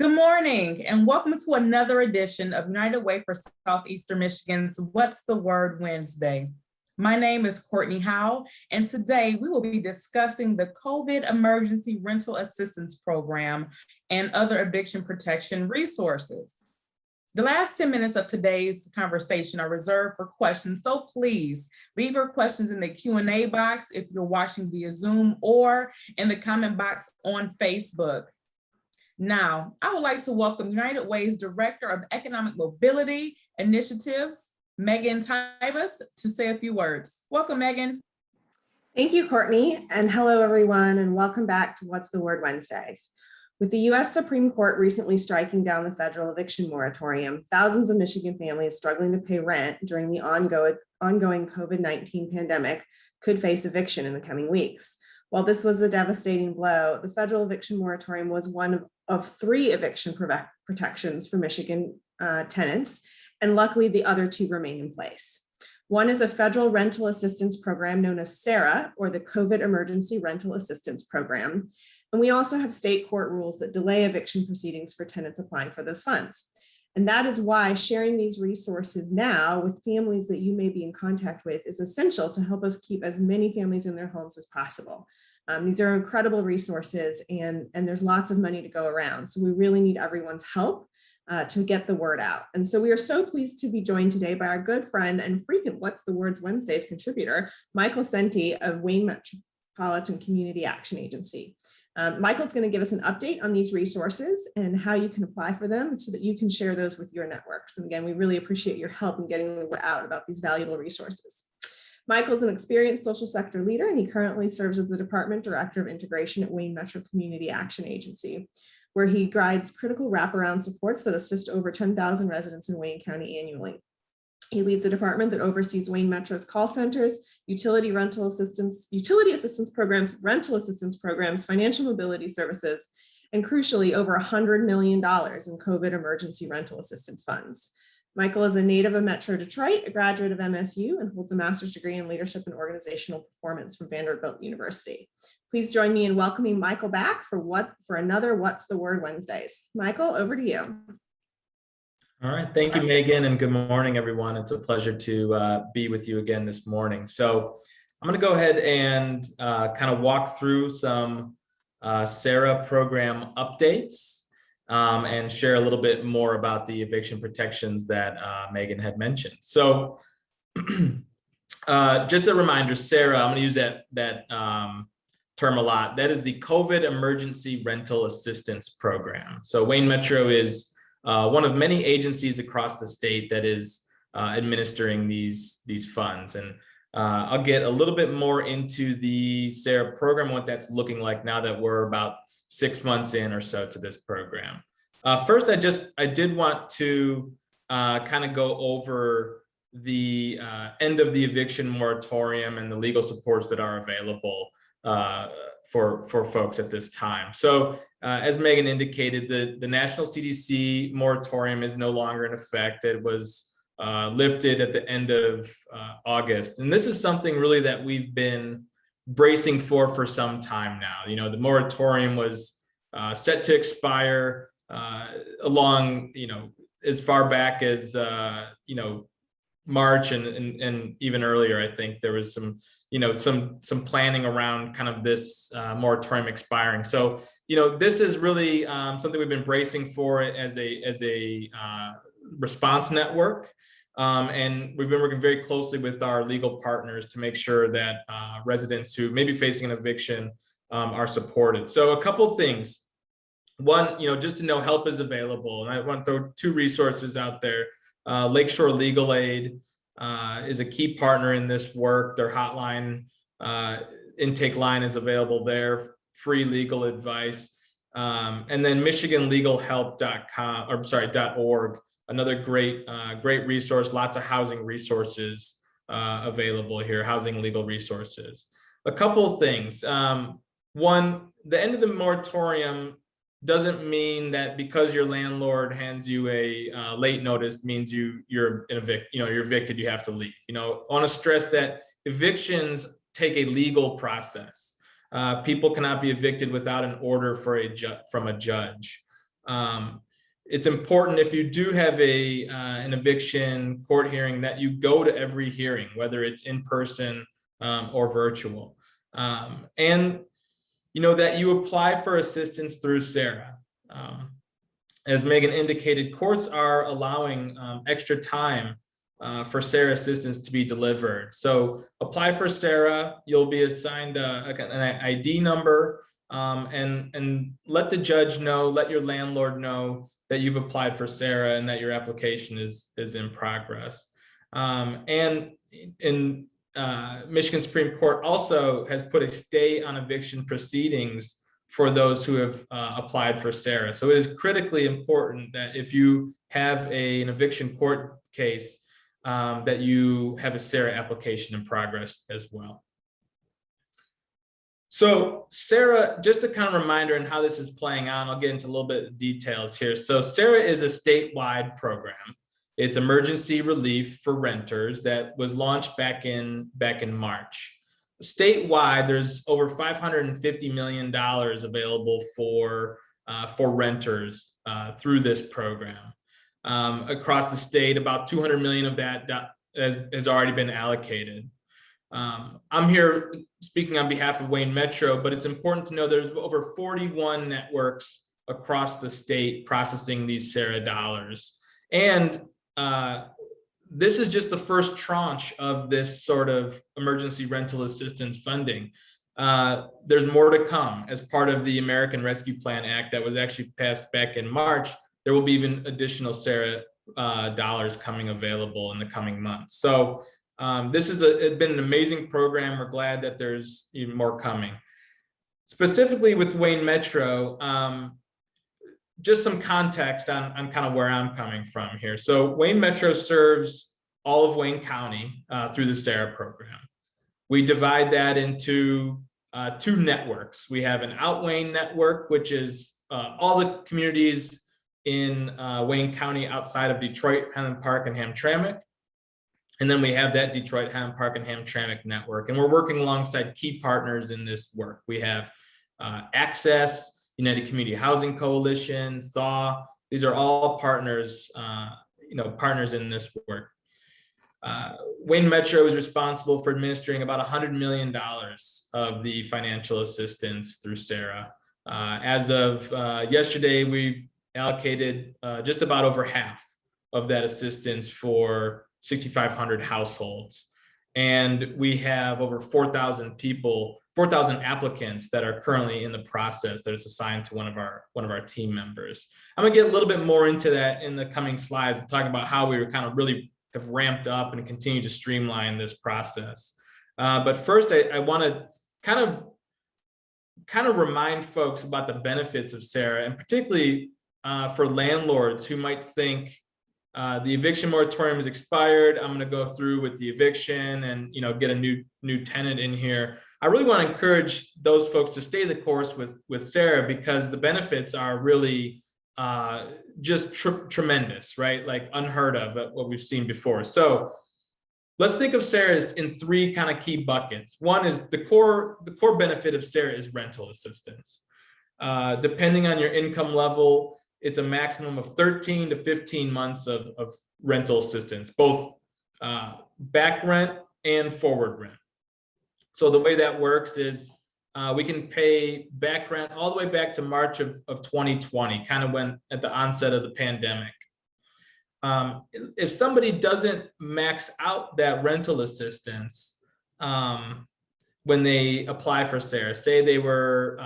Good morning and welcome to another edition of United Way for Southeastern Michigan's What's the Word Wednesday. My name is Courtney Howe, and today we will be discussing the COVID Emergency Rental Assistance Program and other eviction protection resources. The last 10 minutes of today's conversation are reserved for questions, so please leave your questions in the Q&A box if you're watching via Zoom or in the comment box on Facebook. Now, I would like to welcome United Way's Director of Economic Mobility Initiatives, Megan Tybus, to say a few words. Welcome, Megan. Thank you, Courtney, and hello, everyone, and welcome back to What's the Word Wednesdays. With the U.S. Supreme Court recently striking down the federal eviction moratorium, thousands of Michigan families struggling to pay rent during the ongoing COVID-19 pandemic could face eviction in the coming weeks. While this was a devastating blow, the federal eviction moratorium was one of three eviction protections for Michigan tenants, and luckily the other two remain in place. One is a federal rental assistance program known as CERA, or the COVID Emergency Rental Assistance Program. And we also have state court rules that delay eviction proceedings for tenants applying for those funds. And that is why sharing these resources now with families that you may be in contact with is essential to help us keep as many families in their homes as possible. These are incredible resources and there's lots of money to go around. So we really need everyone's help to get the word out. And so we are so pleased to be joined today by our good friend and frequent What's the Words Wednesdays contributor, Michael Centi of Wayne Metropolitan Community Action Agency. Michael's going to give us an update on these resources and how you can apply for them so that you can share those with your networks. And again, we really appreciate your help in getting the word out about these valuable resources. Michael's an experienced social sector leader, and he currently serves as the Department Director of Integration at Wayne Metro Community Action Agency, where he guides critical wraparound supports that assist over 10,000 residents in Wayne County annually. He leads the department that oversees Wayne Metro's call centers, utility assistance programs, rental assistance programs, financial mobility services, and crucially, over $100 million in COVID emergency rental assistance funds. Michael is a native of Metro Detroit, a graduate of MSU, and holds a master's degree in leadership and organizational performance from Vanderbilt University. Please join me in welcoming Michael back for another What's the Word Wednesdays. Michael, over to you. All right, thank you, Megan, and good morning, everyone. It's a pleasure to be with you again this morning. So I'm going to go ahead and kind of walk through some CERA program updates and share a little bit more about the eviction protections that Megan had mentioned. So just a reminder, CERA, I'm going to use that term a lot. That is the COVID Emergency Rental Assistance Program. So Wayne Metro is one of many agencies across the state that is administering these funds. And I'll get a little bit more into the CERA program, what that's looking like now that we're about 6 months in or so to this program. First, I did want to kind of go over the end of the eviction moratorium and the legal supports that are available for folks at this time. So as Megan indicated, the national CDC moratorium is no longer in effect. It was lifted at the end of August. And this is something really that we've been bracing for some time now. You know, the moratorium was set to expire along, as far back as, March and even earlier. I think there was some planning around kind of this moratorium expiring. So, this is really something we've been bracing for as a response network. And we've been working very closely with our legal partners to make sure that residents who may be facing an eviction are supported. So a couple things. One, just to know help is available. And I want to throw two resources out there. Lakeshore Legal Aid is a key partner in this work. Their hotline intake line is available there, free legal advice. And then michiganlegalhelp.org, another great resource, lots of housing resources available here, housing legal resources. A couple of things. One, the end of the moratorium doesn't mean that because your landlord hands you a late notice means you're evicted, you have to leave. I want to stress that evictions take a legal process. People cannot be evicted without an order from a judge. It's important if you do have an eviction court hearing that you go to every hearing, whether it's in person or virtual. And that you apply for assistance through CERA. As Megan indicated, courts are allowing extra time for CERA assistance to be delivered. So apply for CERA, you'll be assigned an ID number, and let the judge know, let your landlord know that you've applied for CERA and that your application is in progress. And in Michigan Supreme Court also has put a stay on eviction proceedings for those who have applied for CERA. So it is critically important that if you have an eviction court case, that you have a CERA application in progress as well. So CERA, just a kind of reminder on how this is playing out, I'll get into a little bit of details here. So CERA is a statewide program. It's emergency relief for renters that was launched back in March. Statewide, there's over $550 million available for renters through this program. Across the state, about 200 million of that has already been allocated. I'm here speaking on behalf of Wayne Metro, but it's important to know there's over 41 networks across the state processing these CERA dollars. And this is just the first tranche of this sort of emergency rental assistance funding. There's more to come as part of the American Rescue Plan Act that was actually passed back in March. There will be even additional CERA dollars coming available in the coming months. So this is it's been an amazing program. We're glad that there's even more coming. Specifically with Wayne Metro, just some context on kind of where I'm coming from here. So Wayne Metro serves all of Wayne County through the CERA program. We divide that into two networks. We have an Out Wayne network, which is all the communities in Wayne County outside of Detroit, Highland Park, and Hamtramck. And then we have that Detroit, Highland Park, and Hamtramck network. And we're working alongside key partners in this work. We have Access, United Community Housing Coalition, THAW. These are all partners, partners in this work. Wayne Metro is responsible for administering about $100 million of the financial assistance through CERA. As of yesterday, we've allocated just about over half of that assistance for 6,500 households. And we have over 4,000 applicants that are currently in the process that is assigned to one of our team members. I'm gonna get a little bit more into that in the coming slides and talk about how we were kind of really have ramped up and continue to streamline this process. But first, I want to kind of remind folks about the benefits of CERA, and particularly for landlords who might think the eviction moratorium is expired. I'm going to go through with the eviction and get a new tenant in here. I really want to encourage those folks to stay the course with CERA, because the benefits are really just tremendous, right? Like unheard of what we've seen before. So let's think of CERA as in three kind of key buckets. One is the core benefit of CERA is rental assistance. Depending on your income level, it's a maximum of 13 to 15 months of rental assistance, both back rent and forward rent. So the way that works is we can pay back rent all the way back to March of 2020, kind of when at the onset of the pandemic. If somebody doesn't max out that rental assistance when they apply for CERA, say they were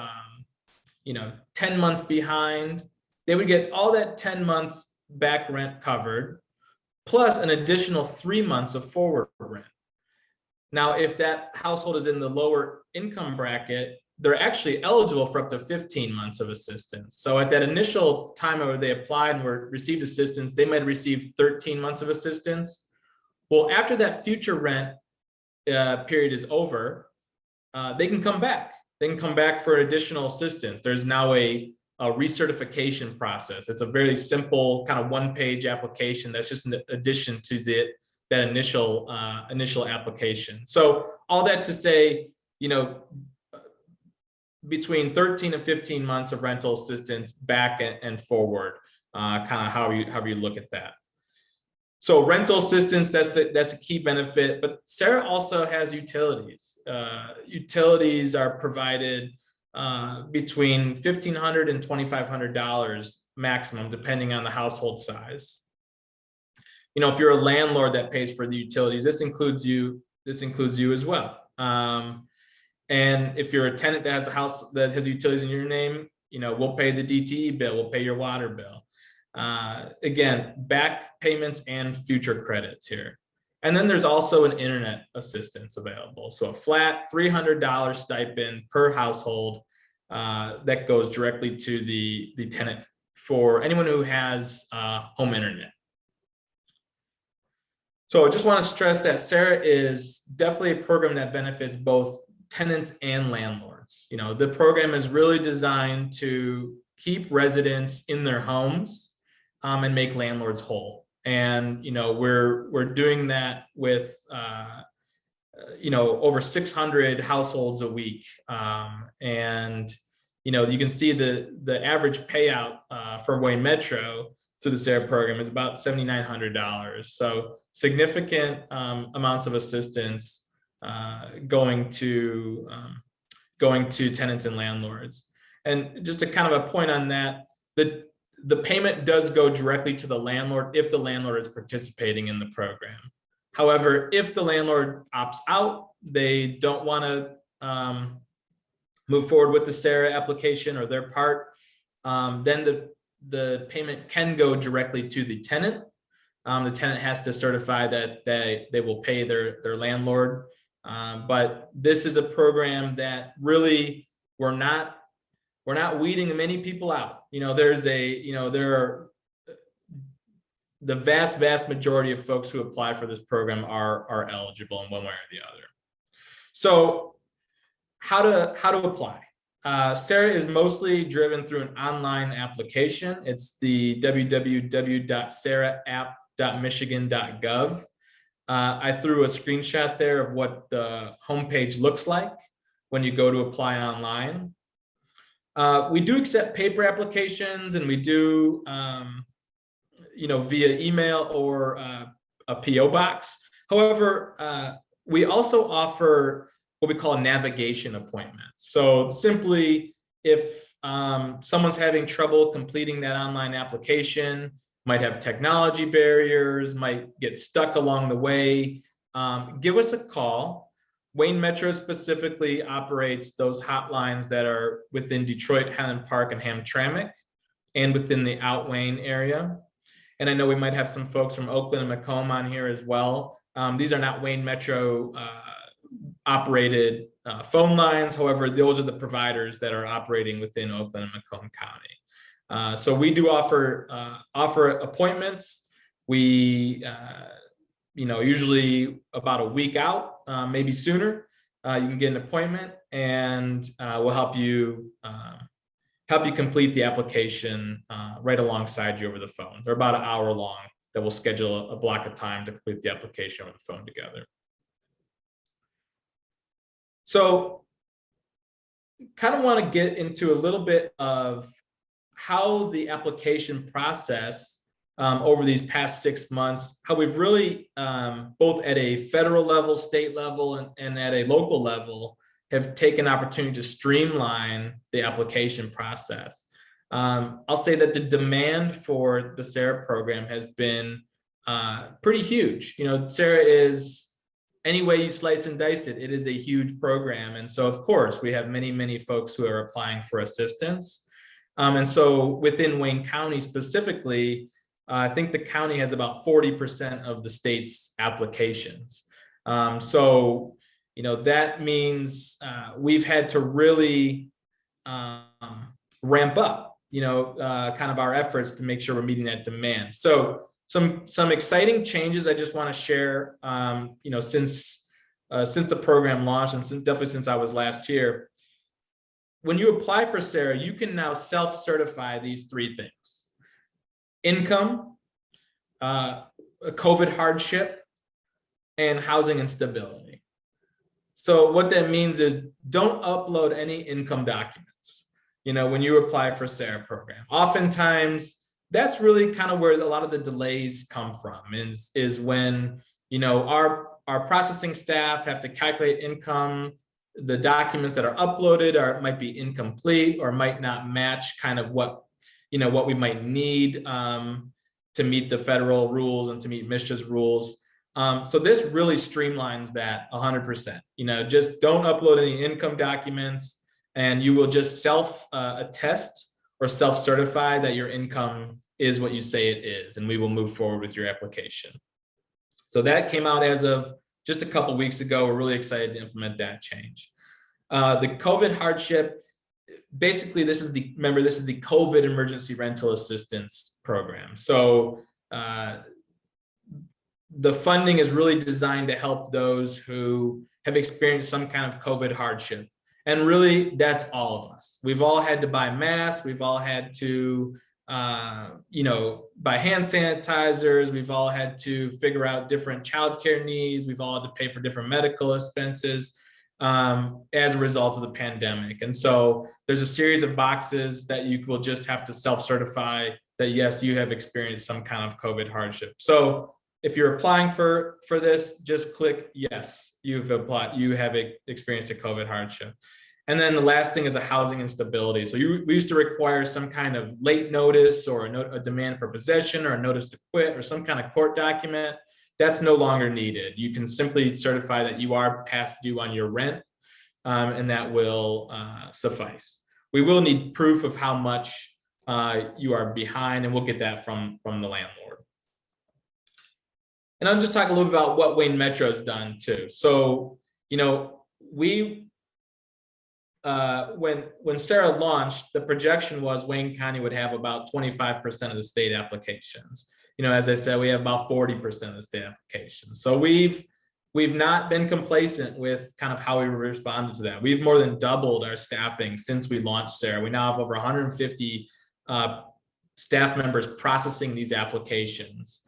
10 months behind, they would get all that 10 months back rent covered, plus an additional 3 months of forward rent. Now, if that household is in the lower income bracket, they're actually eligible for up to 15 months of assistance. So at that initial time where they applied and received assistance, they might receive 13 months of assistance. Well, after that future rent period is over, they can come back. They can come back for additional assistance. There's now a recertification process. It's a very simple kind of one-page application that's just an addition to that initial application. So all that to say, between 13 and 15 months of rental assistance back and forward, kind of how you look at that. So rental assistance, that's a key benefit, but CERA also has utilities. Utilities are provided between $1,500 and $2,500 maximum, depending on the household size. You know, if you're a landlord that pays for the utilities, this includes you as well. And if you're a tenant that has a house that has utilities in your name, you know, we'll pay the DTE bill, we'll pay your water bill. Again, back payments and future credits here. And then there's also an internet assistance available. So a flat $300 stipend per household that goes directly to the tenant for anyone who has home internet. So I just want to stress that CERA is definitely a program that benefits both tenants and landlords. You know, the program is really designed to keep residents in their homes and make landlords whole. And, you know, we're doing that with, you know, over 600 households a week. And, you know, you can see the average payout for Wayne Metro through the CERA program is about $7,900. So significant amounts of assistance going to tenants and landlords. And just to kind of a point on that, the payment does go directly to the landlord if the landlord is participating in the program. However, if the landlord opts out, they don't want to move forward with the CERA application or their part, then the payment can go directly to the tenant. The tenant has to certify that they will pay their landlord. But this is a program that really we're not weeding many people out. You know, there are the vast majority of folks who apply for this program are eligible in one way or the other. So how to apply? CERA is mostly driven through an online application. It's the www.ceraapp.michigan.gov. I threw a screenshot there of what the homepage looks like when you go to apply online. We do accept paper applications, and we do, you know, via email or a PO box. However, we also offer what we call navigation appointments. So simply, if someone's having trouble completing that online application, might have technology barriers, might get stuck along the way, give us a call. Wayne Metro specifically operates those hotlines that are within Detroit, Highland Park, and Hamtramck, and within the Out Wayne area. And I know we might have some folks from Oakland and Macomb on here as well. These are not Wayne Metro operated phone lines. However, those are the providers that are operating within Oakland and Macomb County. So we do offer appointments. We, you know, usually about a week out, maybe sooner, you can get an appointment, and we'll help you complete the application right alongside you over the phone. They're about an hour long that we'll schedule a block of time to complete the application over the phone together. So kind of want to get into a little bit of how the application process over these past 6 months, how we've really, both at a federal level, state level, and at a local level, have taken opportunity to streamline the application process. I'll say that the demand for the CERA program has been pretty huge. You know, CERA is, any way you slice and dice it, it is a huge program. And so, of course, we have many folks who are applying for assistance. And so within Wayne County specifically, I think the county has about 40% of the state's applications. So, you know, that means we've had to really ramp up, you know, kind of our efforts to make sure we're meeting that demand. So some exciting changes I just want to share, you know, since the program launched, and definitely since I was last here. When you apply for CERA, you can now self-certify these 3 things: income, COVID hardship, and housing instability. So what that means is don't upload any income documents, when you apply for CERA program. Oftentimes, that's really kind of where a lot of the delays come from is when, our processing staff have to calculate income. The documents that are uploaded might be incomplete or might not match kind of what we might need to meet the federal rules and to meet MSHA's rules. So this really streamlines that 100%. Just don't upload any income documents, and you will just self-attest or self-certify that your income is what you say it is, and we will move forward with your application. So that came out as of just a couple of weeks ago. We're really excited to implement that change. The COVID hardship, basically this is the COVID emergency rental assistance program. So the funding is really designed to help those who have experienced some kind of COVID hardship. And really, that's all of us. We've all had to buy masks. We've all had to, buy hand sanitizers. We've all had to figure out different childcare needs. We've all had to pay for different medical expenses as a result of the pandemic. And so there's a series of boxes that you will just have to self-certify that, yes, you have experienced some kind of COVID hardship. So if you're applying for this, just click yes, you've applied, you have experienced a COVID hardship. And then the last thing is a housing instability. So we used to require some kind of late notice or a demand for possession or a notice to quit or some kind of court document. That's no longer needed. You can simply certify that you are past due on your rent, and that will suffice. We will need proof of how much you are behind, and we'll get that from the landlord. And I'll just talk a little bit about what Wayne Metro has done too. So, when CERA launched, the projection was Wayne County would have about 25% of the state applications. As I said, we have about 40% of the state applications. So we've not been complacent with kind of how we responded to that. We've more than doubled our staffing since we launched CERA. We now have over 150 staff members processing these applications.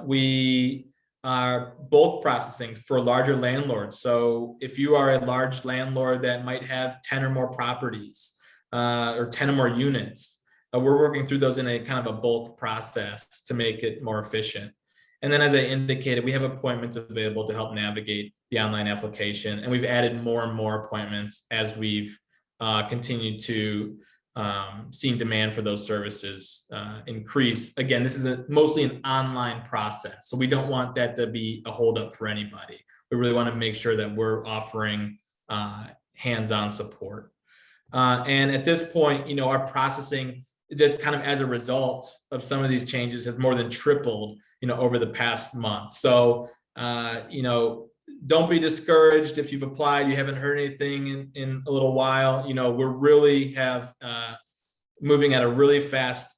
We are bulk processing for larger landlords. So if you are a large landlord that might have 10 or more properties or 10 or more units, we're working through those in a kind of a bulk process to make it more efficient. And then, as I indicated, we have appointments available to help navigate the online application. And we've added more and more appointments as we've continued to seeing demand for those services increase. Again, this is mostly an online process, so we don't want that to be a holdup for anybody. We really want to make sure that we're offering hands-on support. And at this point, our processing, just kind of as a result of some of these changes, has more than tripled, over the past month. So, don't be discouraged if you've applied, you haven't heard anything in a little while. We're really moving at a really fast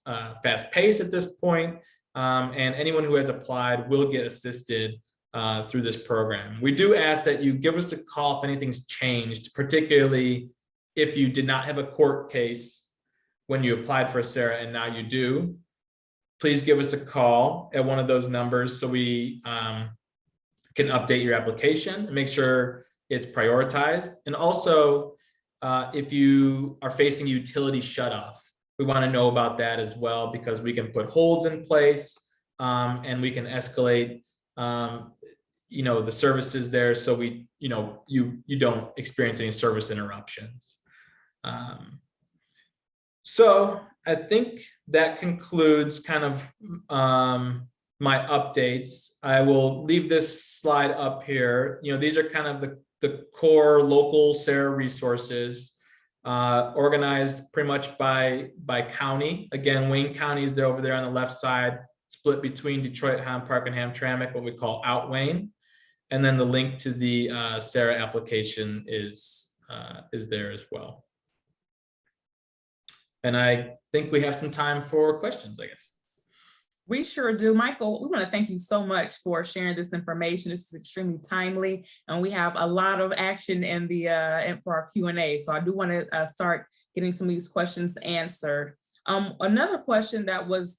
pace at this point. And anyone who has applied will get assisted through this program. We do ask that you give us a call if anything's changed, particularly if you did not have a court case when you applied for CERA and now you do. Please give us a call at one of those numbers so we can update your application and make sure it's prioritized. And also, if you are facing utility shutoff, we want to know about that as well, because we can put holds in place and we can escalate, the services there, so you don't experience any service interruptions. So I think that concludes kind of my updates. I will leave this slide up here. These are kind of the core local CERA resources, organized pretty much by county. Again, Wayne County is there over there on the left side, split between Detroit, Highland Park, and Hamtramck, what we call Out Wayne. And then the link to the CERA application is there as well. And I think we have some time for questions, I guess. We sure do. Michael, we want to thank you so much for sharing this information. This is extremely timely, and we have a lot of action in for our Q&A. So I do want to start getting some of these questions answered. Another question that was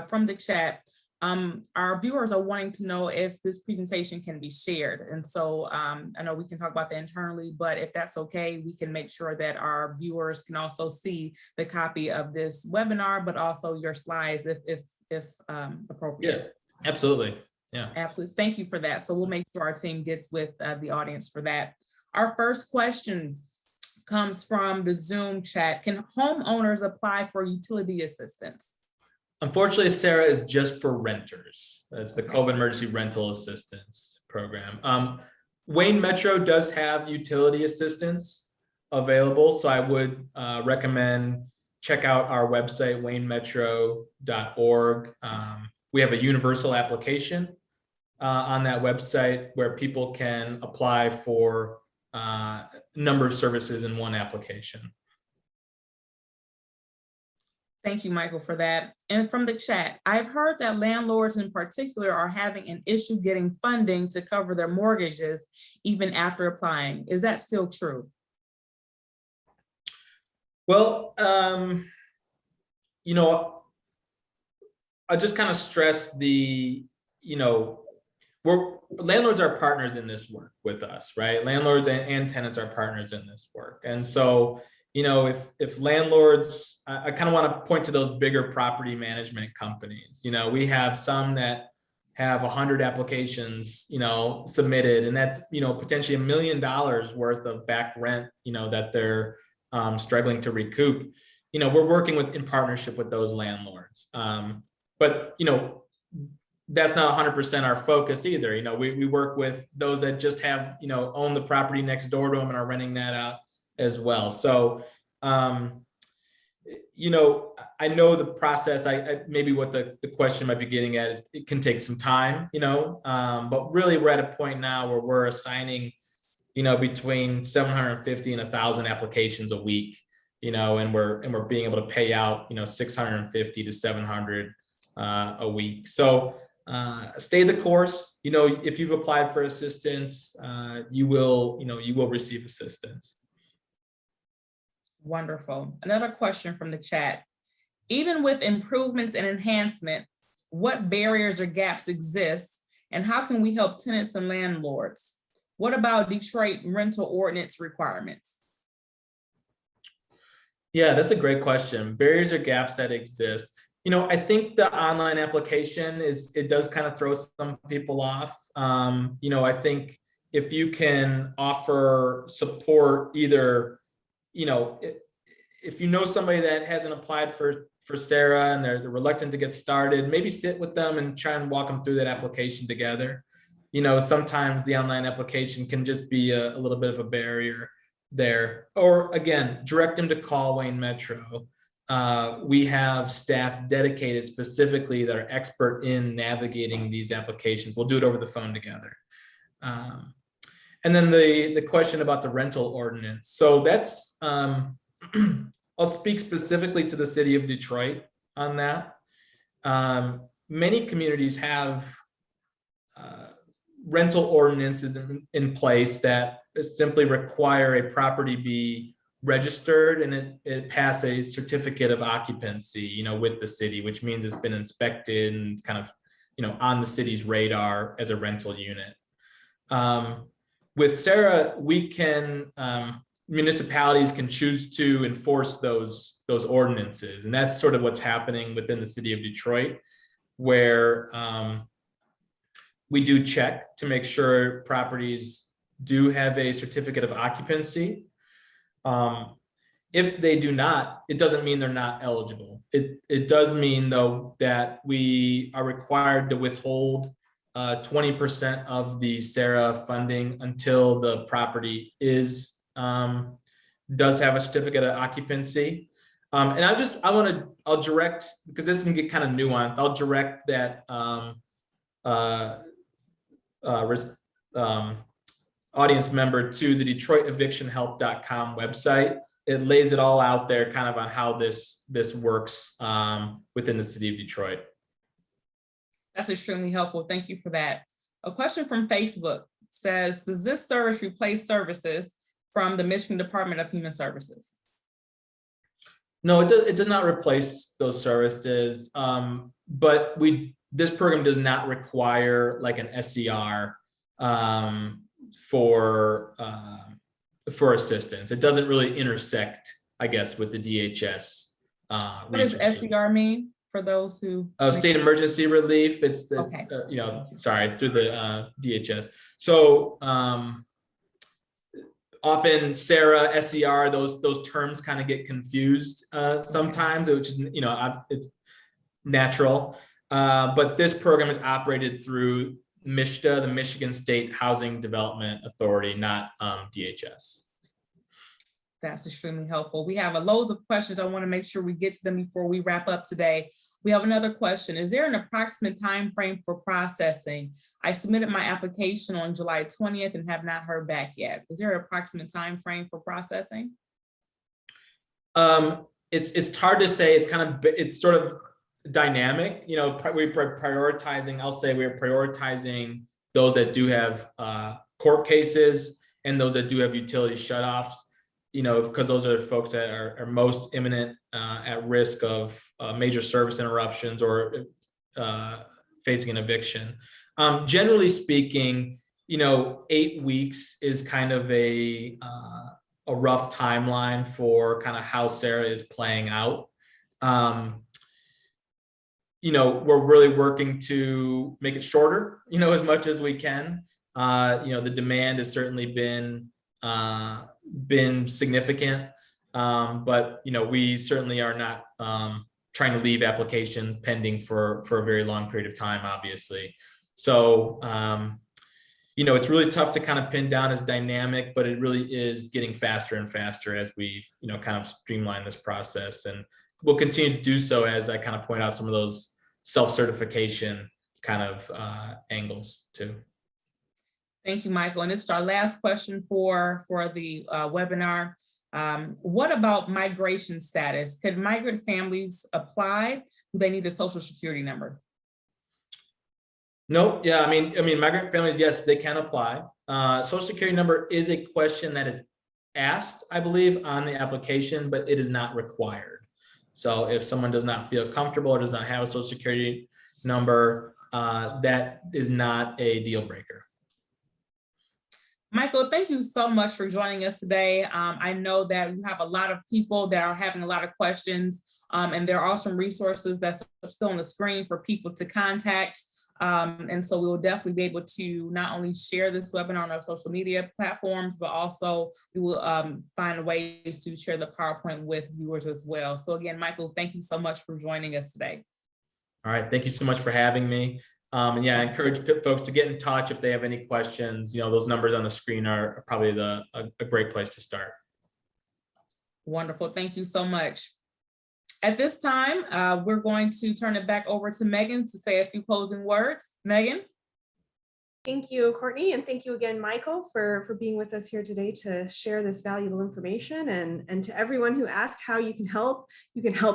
from the chat, Our viewers are wanting to know if this presentation can be shared. And so I know we can talk about that internally, but if that's okay, we can make sure that our viewers can also see the copy of this webinar, but also your slides if appropriate. Yeah, absolutely. Yeah. Absolutely. Thank you for that. So we'll make sure our team gets with the audience for that. Our first question comes from the Zoom chat. Can homeowners apply for utility assistance? Unfortunately, CERA is just for renters. That's the COVID Emergency Rental Assistance Program. Wayne Metro does have utility assistance available, so I would recommend check out our website, waynemetro.org. We have a universal application on that website where people can apply for a number of services in one application. Thank you, Michael, for that. And from the chat, I've heard that landlords in particular are having an issue getting funding to cover their mortgages even after applying. Is that still true? Well, you know, I just kind of stress the, you know, landlords are partners in this work with us, right? Landlords and tenants are partners in this work. And so, you know, if landlords, I kind of want to point to those bigger property management companies. You know, we have some that have 100 applications, you know, submitted, and that's, you know, potentially $1 million worth of back rent, you know, that they're struggling to recoup. You know, we're working in partnership with those landlords. But, you know, that's not 100% our focus either. You know, we work with those that just have, you know, own the property next door to them and are renting that out as well. So, you know, I know the process. I maybe what the question might be getting at is it can take some time, you know, but really we're at a point now where we're assigning, you know, between 750 and 1,000 applications a week, you know, and we're being able to pay out, you know, 650 to 700 a week. So stay the course. You know, if you've applied for assistance, you will receive assistance. Wonderful. Another question from the chat. Even with improvements and enhancement, what barriers or gaps exist, and how can we help tenants and landlords? What about Detroit rental ordinance requirements? Yeah, that's a great question. Barriers or gaps that exist. You know, I think the online application it does kind of throw some people off. You know, I think if you can offer support either, you know, if you know somebody that hasn't applied for CERA and they're reluctant to get started, maybe sit with them and try and walk them through that application together. You know, sometimes the online application can just be a little bit of a barrier there. Or again, direct them to call Wayne Metro. We have staff dedicated specifically that are expert in navigating these applications. We'll do it over the phone together. And then the question about the rental ordinance. So that's, I'll speak specifically to the city of Detroit on that. Many communities have rental ordinances in place that simply require a property be registered and it pass a certificate of occupancy, you know, with the city, which means it's been inspected and kind of, you know, on the city's radar as a rental unit. With CERA, we can, municipalities can choose to enforce those ordinances. And that's sort of what's happening within the city of Detroit, where we do check to make sure properties do have a certificate of occupancy. If they do not, it doesn't mean they're not eligible. It does mean, though, that we are required to withhold 20% of the CERA funding until the property does have a certificate of occupancy. And I'll direct, because this can get kind of nuanced, I'll direct that audience member to the DetroitEvictionHelp.com website. It lays it all out there kind of on how this works within the city of Detroit. That's extremely helpful. Thank you for that. A question from Facebook says, does this service replace services from the Michigan Department of Human Services? No, it does not replace those services, but we this program does not require like an SCR for assistance. It doesn't really intersect, I guess, with the DHS. What does SCR mean for those who? Oh, state emergency relief. It's Okay. you know, sorry, through the DHS. So often CERA, SCR, those terms kind of get confused sometimes, which is, you know, it's natural. But this program is operated through MSHDA, the Michigan State Housing Development Authority, not DHS. That's extremely helpful. We have loads of questions. I want to make sure we get to them before we wrap up today. We have another question. Is there an approximate time frame for processing? I submitted my application on July 20th and have not heard back yet. Is there an approximate time frame for processing? It's hard to say. It's sort of dynamic. You know, we're prioritizing. I'll say we're prioritizing those that do have court cases and those that do have utility shutoffs. You know, because those are the folks that are most imminent at risk of major service interruptions or facing an eviction. Generally speaking, you know, 8 weeks is kind of a rough timeline for kind of how CERA is playing out. You know, we're really working to make it shorter, you know, as much as we can. You know, the demand has certainly been significant, but you know, we certainly are not trying to leave applications pending for a very long period of time, obviously. So you know, it's really tough to kind of pin down as dynamic, but it really is getting faster and faster as we've, you know, kind of streamlined this process, and we'll continue to do so as I kind of point out some of those self-certification kind of angles too. Thank you, Michael. And this is our last question for the webinar. What about migration status? Could migrant families apply? Do they need a social security number? No, yeah, I mean, migrant families, yes, they can apply. Social security number is a question that is asked, I believe, on the application, but it is not required. So if someone does not feel comfortable or does not have a social security number, that is not a deal breaker. Michael, thank you so much for joining us today. I know that we have a lot of people that are having a lot of questions, and there are some resources that's still on the screen for people to contact. And so we will definitely be able to not only share this webinar on our social media platforms, but also we will find ways to share the PowerPoint with viewers as well. So again, Michael, thank you so much for joining us today. All right, thank you so much for having me. And yeah, I encourage folks to get in touch if they have any questions. You know, those numbers on the screen are probably a great place to start. Wonderful, thank you so much. At this time, we're going to turn it back over to Megan to say a few closing words. Megan? Thank you, Courtney, and thank you again, Michael, for being with us here today to share this valuable information. And to everyone who asked how you can help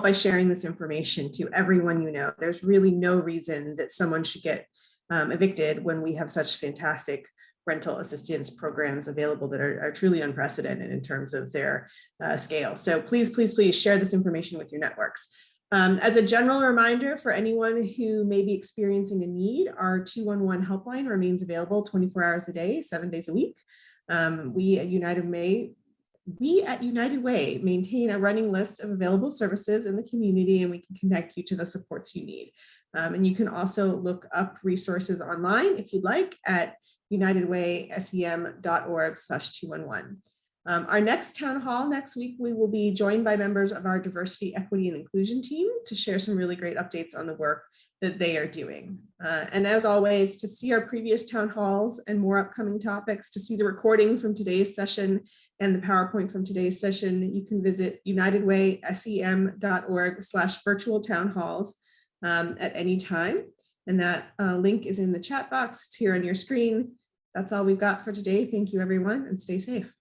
by sharing this information to everyone you know. There's really no reason that someone should get evicted when we have such fantastic rental assistance programs available that are truly unprecedented in terms of their scale. So please, please, please share this information with your networks. As a general reminder for anyone who may be experiencing a need, our 211 helpline remains available 24 hours a day, 7 days a week. We at United Way maintain a running list of available services in the community, and we can connect you to the supports you need. And you can also look up resources online if you'd like at unitedwaysem.org/211. Our next town hall next week, we will be joined by members of our diversity, equity, and inclusion team to share some really great updates on the work that they are doing. And as always, to see our previous town halls and more upcoming topics, to see the recording from today's session and the PowerPoint from today's session, you can visit unitedwaysem.org/virtual town halls at any time. And that link is in the chat box. It's here on your screen. That's all we've got for today. Thank you, everyone, and stay safe.